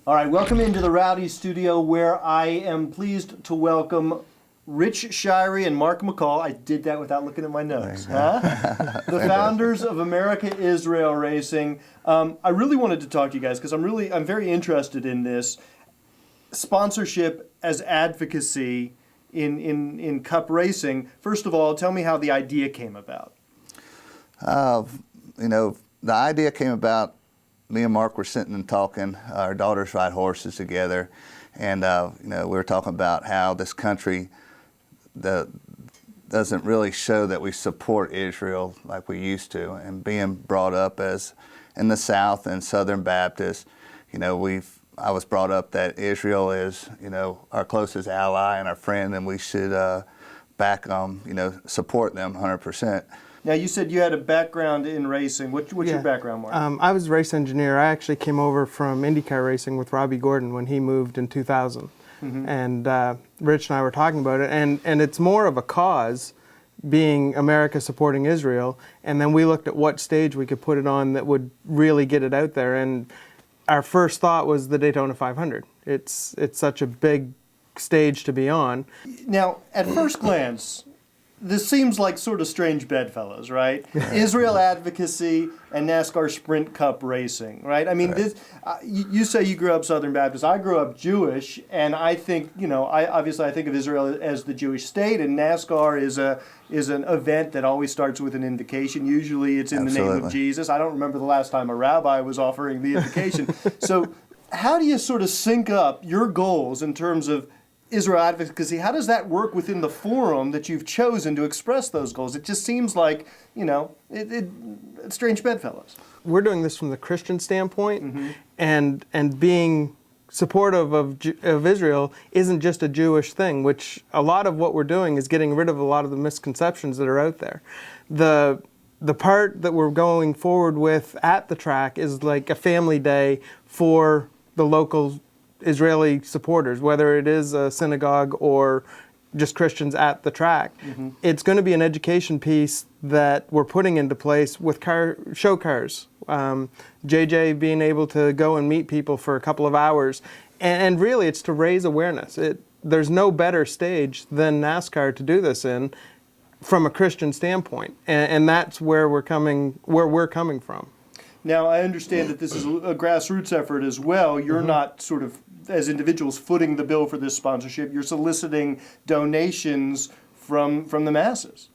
All right, welcome into the Rowdy Studio, where I am pleased to welcome Rich Shirey and Mark McCall. I did that without looking at my notes. Huh? The founders of America Israel Racing. I really wanted to talk to you guys because I'm very interested in this sponsorship as advocacy in Cup racing. First of all, tell me how the idea came about. The idea came about. Me and Mark were sitting and talking. Our daughters ride horses together, and we were talking about how this country doesn't really show that we support Israel like we used to. And being brought up as in the South and Southern Baptist, I was brought up that Israel is our closest ally and our friend, and we should support them 100%. Now, you said you had a background in racing. What's your background, Mark? I was a race engineer. I actually came over from IndyCar racing with Robbie Gordon when he moved in 2000. Mm-hmm. And Rich and I were talking about it. And it's more of a cause, being America supporting Israel. And then we looked at what stage we could put it on that would really get it out there. And our first thought was the Daytona 500. It's such a big stage to be on. Now, at first glance, this seems like sort of strange bedfellows, right? Israel advocacy and NASCAR Sprint Cup racing, right? I mean, right. You say you grew up Southern Baptist. I grew up Jewish, and I think, I think of Israel as the Jewish state, and NASCAR is an event that always starts with an invocation. Usually it's in the name of Jesus. I don't remember the last time a rabbi was offering the invocation. So how do you sort of sync up your goals in terms of Israel advocacy? How does that work within the forum that you've chosen to express those goals? It just seems like, strange bedfellows. We're doing this from the Christian standpoint, mm-hmm. and being supportive of Israel isn't just a Jewish thing, which a lot of what we're doing is getting rid of a lot of the misconceptions that are out there. The part that we're going forward with at the track is like a family day for the local Israeli supporters, whether it is a synagogue or just Christians at the track. Mm-hmm. It's going to be an education piece that we're putting into place with show cars. JJ being able to go and meet people for a couple of hours. And really, it's to raise awareness. There's no better stage than NASCAR to do this in from a Christian standpoint. And that's where we're coming from. Now, I understand that this is a grassroots effort as well. You're mm-hmm. not sort of, as individuals, footing the bill for this sponsorship. You're soliciting donations from the masses.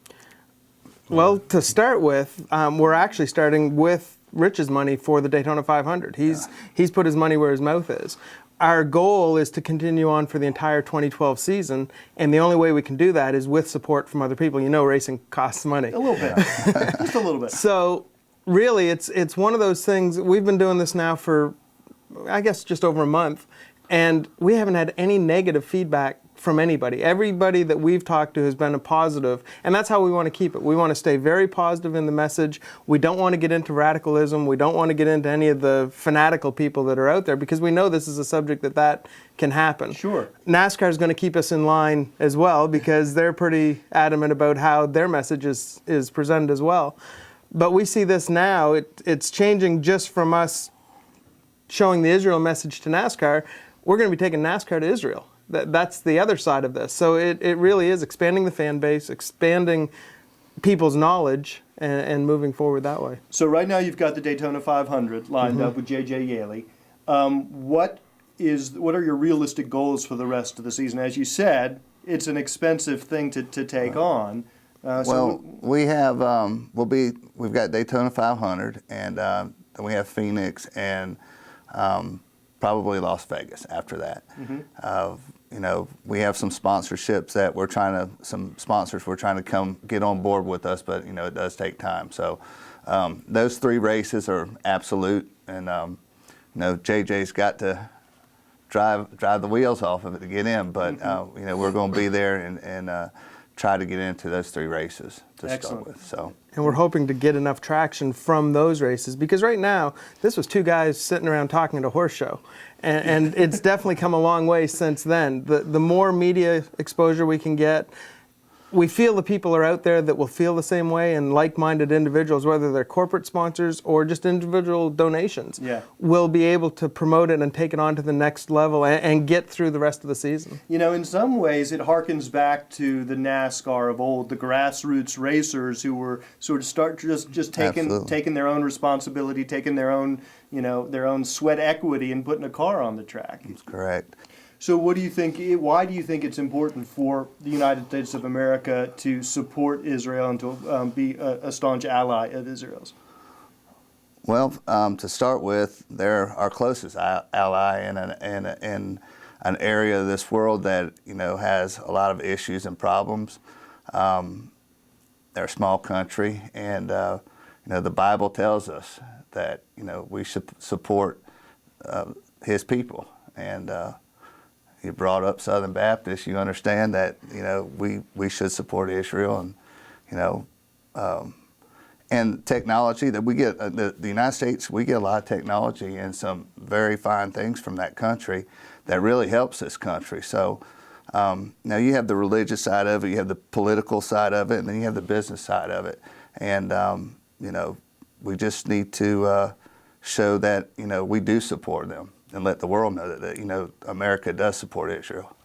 Well, to start with, we're actually starting with Rich's money for the Daytona 500. He's put his money where his mouth is. Our goal is to continue on for the entire 2012 season, and the only way we can do that is with support from other people. Racing costs money. A little bit. Just a little bit. So really, it's one of those things. We've been doing this now for, I guess, just over a month, and we haven't had any negative feedback from anybody. Everybody that we've talked to has been a positive, and that's how we want to keep it. We want to stay very positive in the message. We don't want to get into radicalism. We don't want to get into any of the fanatical people that are out there, because we know this is a subject that can happen. Sure. NASCAR is going to keep us in line as well, because they're pretty adamant about how their message is presented as well. But we see this now, it's changing just from us showing the Israel message to NASCAR. We're going to be taking NASCAR to Israel. That's the other side of this. So it really is expanding the fan base, expanding people's knowledge, and moving forward that way. So right now you've got the Daytona 500 lined mm-hmm. up with J.J. Yaley. What are your realistic goals for the rest of the season? As you said, it's an expensive thing to take on. We have we've got Daytona 500, and then we have Phoenix, and probably Las Vegas after that. Mm-hmm. We have some sponsorships that some sponsors we're trying to come get on board with us, but it does take time. So those three races are absolute, and JJ's got to drive the wheels off of it to get in, but mm-hmm. We're going to be there and try to get into those three races to Excellent. Start with. So. And we're hoping to get enough traction from those races, because right now, this was two guys sitting around talking at a horse show. And it's definitely come a long way since then. The more media exposure we can get, we feel the people are out there that will feel the same way, and like-minded individuals, whether they're corporate sponsors or just individual donations, will be able to promote it and take it on to the next level and get through the rest of the season. You know, in some ways, it harkens back to the NASCAR of old, the grassroots racers who were sort of just taking their own responsibility, taking their own, you know, their own sweat equity and putting a car on the track. That's correct. So what do you think, why do you think it's important for the United States of America to support Israel and to be a staunch ally of Israel's? Well, to start with, they're our closest ally in an area of this world that, you know, has a lot of issues and problems. They're a small country, and you know, the Bible tells us that, you know, we should support His people, and you brought up Southern Baptist. You understand that, you know, we should support Israel, and, you know, and technology that we get, the United States, we get a lot of technology and some very fine things from that country that really helps this country. So now you have the religious side of it, you have the political side of it, and then you have the business side of it. And, you know, we just need to show that, you know, we do support them and let the world know that, you know, America does support Israel.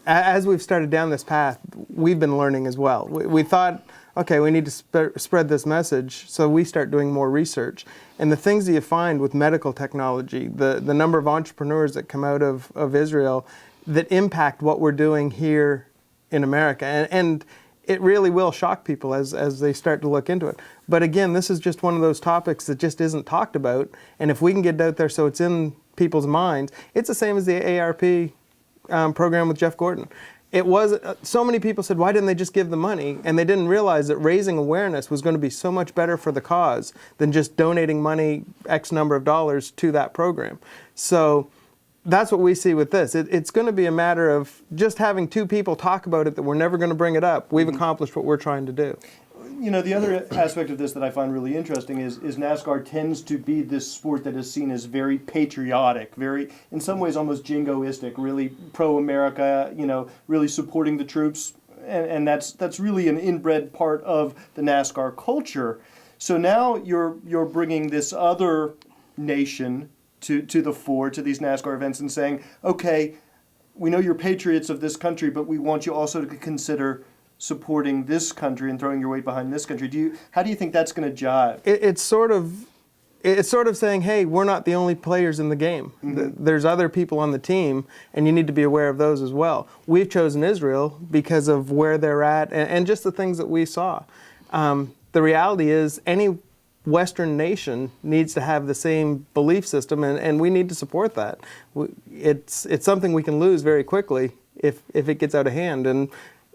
As we've started down this path, we've been learning as well. We thought, okay, we need to spread this message, so we start doing more research. And the things that you find with medical technology, the number of entrepreneurs that come out of Israel that impact what we're doing here in America. And it really will shock people as they start to look into it. But again, this is just one of those topics that just isn't talked about. And if we can get it out there so it's in people's minds, it's the same as the ARP program with Jeff Gordon. It was, so many people said, why didn't they just give the money? And they didn't realize that raising awareness was going to be so much better for the cause than just donating money, X number of dollars, to that program. So that's what we see with this. It's going to be a matter of just having two people talk about it that we're never going to bring it up. We've accomplished what we're trying to do. You know, the other aspect of this that I find really interesting is NASCAR tends to be this sport that is seen as very patriotic, very, in some ways, almost jingoistic, really pro-America, you know, really supporting the troops. And that's really an inbred part of the NASCAR culture. So now you're bringing this other nation to the fore, to these NASCAR events, and saying, okay, we know you're patriots of this country, but we want you also to consider supporting this country and throwing your weight behind this country. How do you think that's going to jive? It's sort of saying, hey, we're not the only players in the game. Mm-hmm. There's other people on the team, and you need to be aware of those as well. We've chosen Israel because of where they're at and just the things that we saw. The reality is any Western nation needs to have the same belief system, and we need to support that. It's something we can lose very quickly if it gets out of hand, and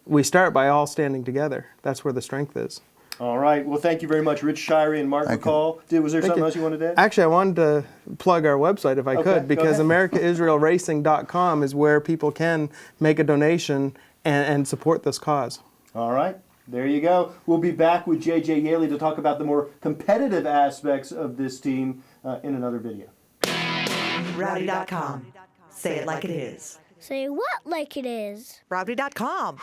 we start by all standing together. That's where the strength is. All right. Well, thank you very much, Rich Shirey and Mark McCall. Was there something else you wanted to add? Actually, I wanted to plug our website if I could, because AmericaIsraelRacing.com is where people can make a donation and support this cause. All right. There you go. We'll be back with J.J. Yaley to talk about the more competitive aspects of this team in another video. Rowdy.com. Say it like it is. Say what like it is? Rowdy.com.